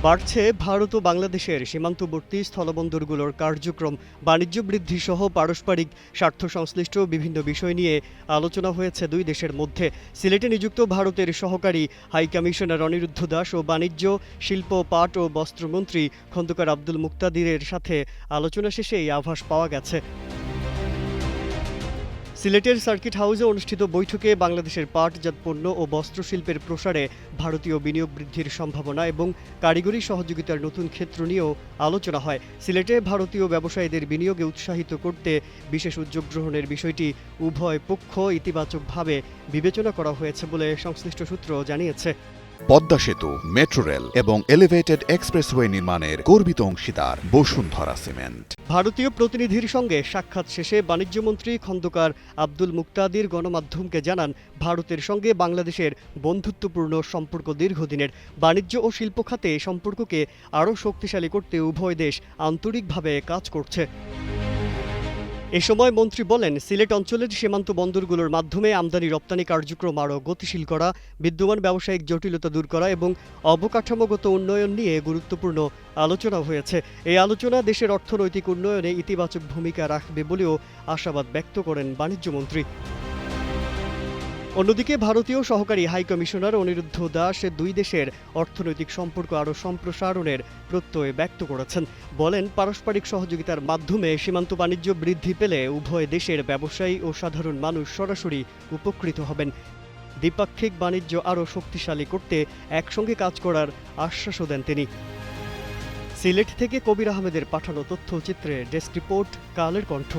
বাড়ছে ভারত ও বাংলাদেশের সীমান্তবর্তী স্থলবন্দরগুলোর কার্যক্রম, বাণিজ্য বৃদ্ধি সহ পারস্পরিক স্বার্থ সংশ্লিষ্ট বিভিন্ন বিষয় নিয়ে আলোচনা হয়েছে দুই দেশের মধ্যে। সিলেটে নিযুক্ত ভারতের সহকারী হাইকমিশনার অনিরুদ্ধ দাস ও বাণিজ্য, শিল্প, পাট ও বস্ত্রমন্ত্রী খন্দকার আব্দুল মুক্তাদিরের সাথে আলোচনা শেষে এই আভাস পাওয়া গেছে। সিলেটের সার্কিট হাউসে অনুষ্ঠিত বৈঠকে বাংলাদেশের পাটজাত পণ্য ও বস্ত্রশিল্পের প্রসারে ভারতীয় বিনিয়োগ বৃদ্ধির সম্ভাবনা এবং কারিগরি সহযোগিতার নতুন ক্ষেত্র নিয়েও আলোচনা হয়। সিলেটে ভারতীয় ব্যবসায়ীদের বিনিয়োগে উৎসাহিত করতে বিশেষ উদ্যোগ গ্রহণের বিষয়টি উভয় পক্ষ ইতিবাচকভাবে বিবেচনা করা হয়েছে বলে সংশ্লিষ্ট সূত্র জানিয়েছে। পদ্মা সেতু, মেট্রো রেল এবং এলিভেটেড এক্সপ্রেসওয়ে নির্মাণের গর্বিত অংশীদার বসুন্ধরা সিমেন্ট। ভারতীয় প্রতিনিধির সঙ্গে সাক্ষাৎ শেষে বাণিজ্যমন্ত্রী খন্দকার আব্দুল মুক্তাদির গণমাধ্যমকে জানান, ভারতের সঙ্গে বাংলাদেশের বন্ধুত্বপূর্ণ সম্পর্ক দীর্ঘদিনের। বাণিজ্য ও শিল্প খাতে সম্পর্ককে আরও শক্তিশালী করতে উভয় দেশ আন্তরিকভাবে কাজ করছে। এ সময় মন্ত্রী বলেন, সিলেট অঞ্চলের সীমান্ত বন্দরগুলোর মাধ্যমে আমদানি রপ্তানি কার্যক্রম আরও গতিশীল করা, বিদ্যমান ব্যবসায়িক জটিলতা দূর করা এবং অবকাঠামোগত উন্নয়ন নিয়ে গুরুত্বপূর্ণ আলোচনা হয়েছে। এই আলোচনা দেশের অর্থনৈতিক উন্নয়নে ইতিবাচক ভূমিকা রাখবে বলেও আশাবাদ ব্যক্ত করেন বাণিজ্যমন্ত্রী। অন্যদিকে ভারতীয় সহকারী হাইকমিশনার অনিরুদ্ধ দাস দুই দেশের অর্থনৈতিক সম্পর্ক আরও সম্প্রসারণের প্রত্যয় ব্যক্ত করেছেন। বলেন, পারস্পরিক সহযোগিতার মাধ্যমে সীমান্ত বাণিজ্য বৃদ্ধি পেলে উভয় দেশের ব্যবসায়ী ও সাধারণ মানুষ সরাসরি উপকৃত হবেন। দ্বিপাক্ষিক বাণিজ্য আরও শক্তিশালী করতে একসঙ্গে কাজ করার আশ্বাসও দেন তিনি। সিলেট থেকে কবির আহমেদের পাঠানো তথ্যচিত্রে ডেস্ক রিপোর্ট, কালের কণ্ঠ।